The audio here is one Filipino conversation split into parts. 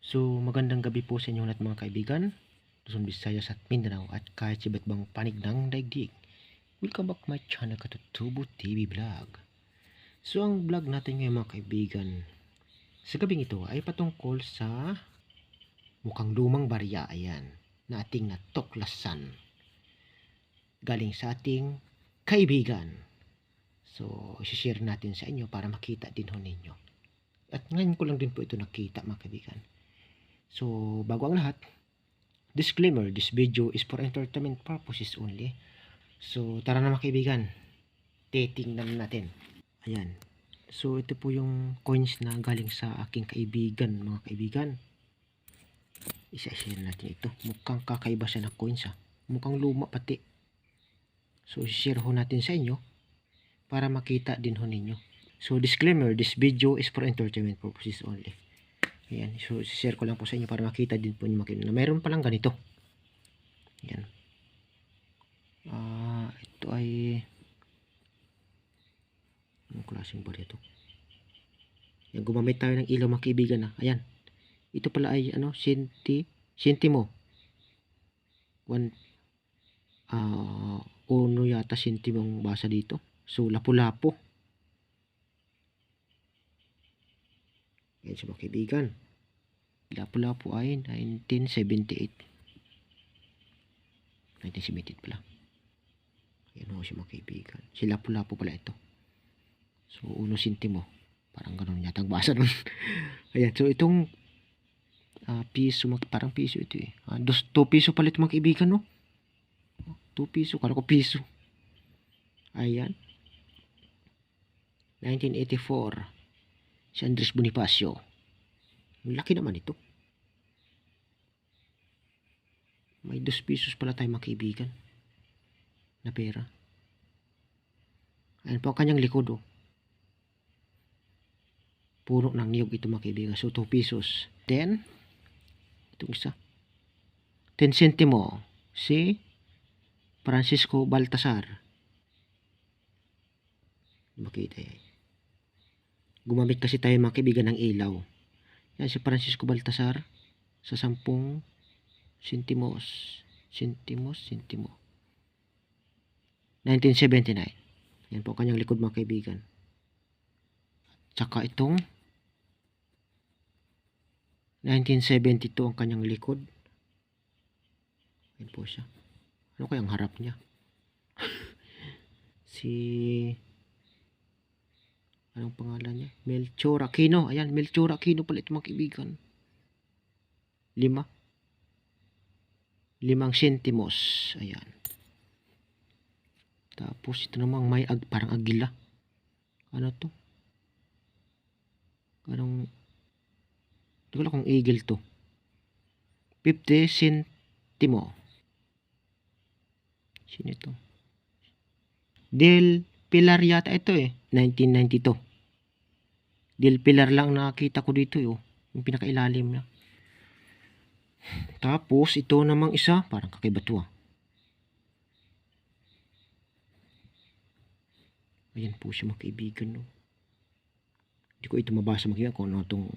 So, magandang gabi po sa inyo lahat mga kaibigan, Luzon, Visayas at Mindanao at kahit sa iba't ibang panig ng daigdig. Welcome back to my channel, Katutubo TV Vlog. So, ang vlog natin ngayon mga kaibigan, sa gabing ito ay patungkol sa mukhang lumang barya, ayan, na ating natuklasan. Galing sa ating kaibigan. So, isi-share natin sa inyo para makita din ho ninyo. At ngayon ko lang din po ito nakita mga kaibigan. So, bago ang lahat, disclaimer, this video is for entertainment purposes only. So, tara na mga kaibigan. Titingnan natin. Ayan. So, ito po yung coins na galing sa aking kaibigan, mga kaibigan. Isa-share natin ito. Mukhang kakaiba siya ng coins ha. Mukhang luma pati. So, share ho natin sa inyo para makita din ho ninyo. So, disclaimer, this video is for entertainment purposes only. Ayan. So, share ko lang po sa inyo para makita din po niyo na mayroon palang ganito. Ayan. Ito ay anong klaseng barya ito? Ayan, gumamit tayo ng ilaw mga kaibigan na. Ayan. Ito pala ay ano, sentimo. Uno yata sentimong basa dito. So, lapu-lapu. Ayan sa mga kaibigan. Lapu-lapu ay 1978. 1978 pala. Ayan ho siya mga kaibigan. Si lapu-lapu pala ito. So, uno sentimo. Parang ganun yata ang basa nun. Ayan. So, itong piso, parang piso ito eh. 2 piso pala ito mga kaibigan, no? 2 piso. Kala ko piso. Ayan. 1984. Si Andres Bonifacio. Laki naman ito. May 2 pisos pala tayo mga kaibigan. Na pera. Ayan po ang kanyang likod, oh. Puno ng niyog ito mga kaibigan. So, 2 pesos. Then, itong isa. 10 centimo. Si Francisco Baltasar. Makita yan. Gumamit kasi tayo mga kaibigan ng ilaw. Yan si Francisco Baltasar. Sa 10 centimos. Centimo. 1979. Yan po kanyang likod mga kaibigan. Tsaka itong 1972 ang kanyang likod. Yan po siya. Ano kayang harap niya? Anong pangalan niya? Melchor Aquino. Ayan, Melchor Aquino pala ito mga kaibigan. 5 centimos. Ayan. Tapos ito namang may parang agila. Ano to? Hindi ko lang kung eagle to. 50 centimo. Sino ito? Del Pilar yata ito eh. 1992. Del Pilar lang nakita ko dito eh. Yung pinakailalim niya. Tapos ito namang isa. Parang kakaiba to ah. Ayan po siya mga kaibigan, no? Hindi ko ito mabasa mga kaibigan kung ano itong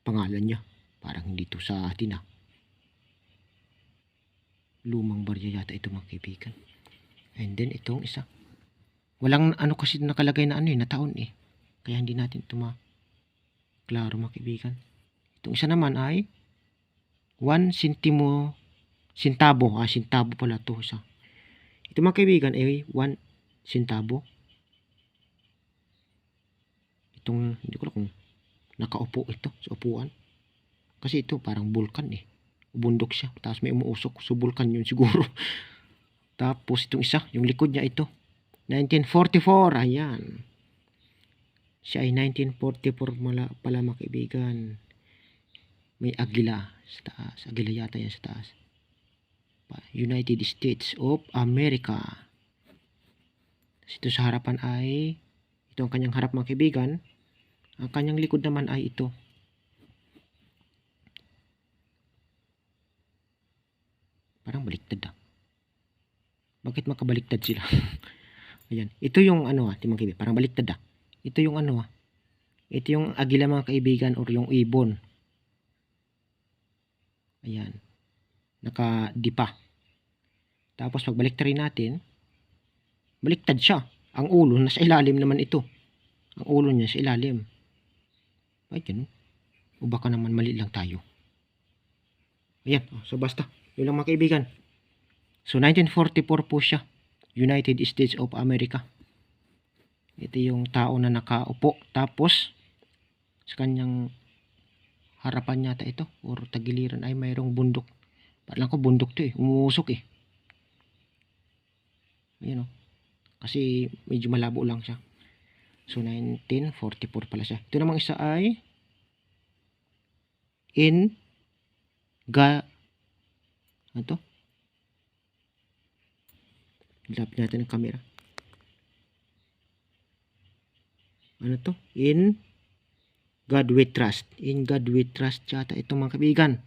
pangalan niya. Parang hindi to sa atin ah. Lumang barya yata ito mga kaibigan. And then itong isa. Walang ano kasi nakalagay na ano eh, na taon eh. Kaya hindi natin ito klaro mga kaibigan. Itong isa naman ay 1 centimo. Centavo. Centavo pala ito isa. Ito mga kaibigan ay 1 centavo. Itong, hindi ko lang kung nakaupo ito sa upuan. Kasi ito parang vulkan eh. Bundok siya. Tapos may umuusok. So vulkan yun siguro. Tapos itong isa, yung likod niya ito. 1944. Ayan. Siya ay 1944 pala mga kaibigan. May agila sa taas. Agila yata yan sa taas. United States of America. Ito sa harapan ay ito ang kanyang harap mga kaibigan. Ang kanyang likod naman ay ito. Parang baliktad ah. Bakit makabaliktad sila? Ayan. Ito yung ano ah, mga kaibigan. Parang baliktad ah. Ito yung ano ah. Ito yung agila mga kaibigan or yung ibon. Ayan. Nakadipa. Tapos pag baliktarin natin, baliktad siya. Ang ulo nasa ilalim naman ito. Ang ulo niya sa ilalim. Ay, ganun. O baka naman mali lang tayo. Ayan. So basta. Yun lang mga kaibigan. So 1944 po siya. United States of America. Ito yung tao na nakaupo. Tapos sa kanyang harapan yata ito or tagiliran ay mayroong bundok. Parang ko bundok to umuusok Ayan o. Kasi medyo malabo lang siya. So 1944 pala siya. Ito namang isa ay ano to? Lapit natin ang camera. Ano to? In God We Trust. In God We Trust yata ito mga kaibigan.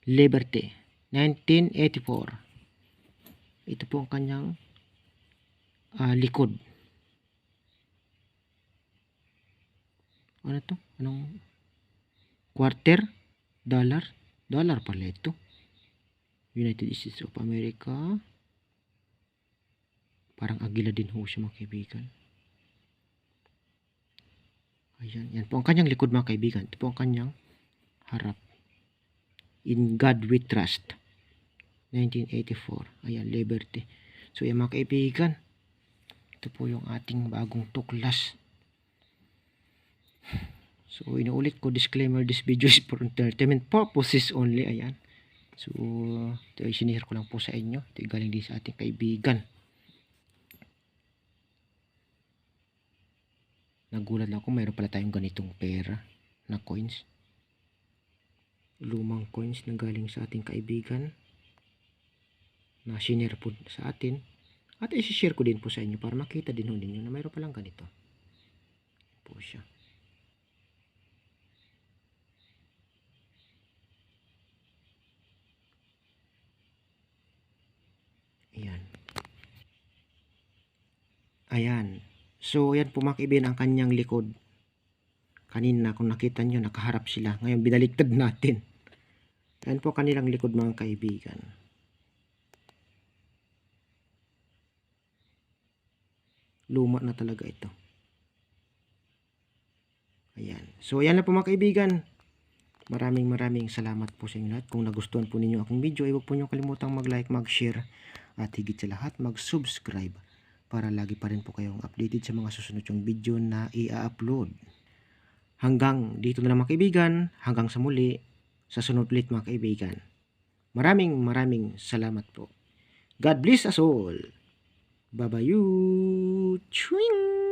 Liberty. 1984. Ito po ang kanyang likod. Ano to? Anong quarter? Dollar? Dollar pala ito. United States of America. Parang agila din ho siya mga kaibigan. Ayan. Yan po ang kanyang likod mga kaibigan. Ito po ang kanyang harap. In God We Trust. 1984. Ayan, Liberty. So yan mga kaibigan. Ito po yung ating bagong tuklas. So inuulit ko, disclaimer, this video is for entertainment purposes only. Ayan. So ito ay sinishare ko lang po sa inyo. Ito galing din sa ating kaibigan. Nagulat lang ako, mayroon pala tayong ganitong pera na coins. Lumang coins na galing sa ating kaibigan. Na sinare po sa atin. At isi-share ko din po sa inyo para makita din ho ninyo na mayroon palang ganito. Po siya. Ayan. Ayan. So, ayan po mga kaibigan ang kanyang likod. Kanina kung nakita nyo, nakaharap sila. Ngayon, binaliktad natin. Ayan po kanilang likod mga kaibigan. Luma na talaga ito. Ayan. So, ayan na po mga kaibigan. Maraming salamat po sa inyo lahat. Kung nagustuhan po ninyo akong video, ay huwag po nyo kalimutang mag-like, mag-share, at higit sa lahat, mag-subscribe para lagi pa rin po kayong updated sa mga susunod yung video na i-upload. Hanggang dito na lang mga kaibigan. Hanggang sa muli. Sa sunod ulit mga kaibigan. Maraming salamat po. God bless us all. Bye-bye. Chewing!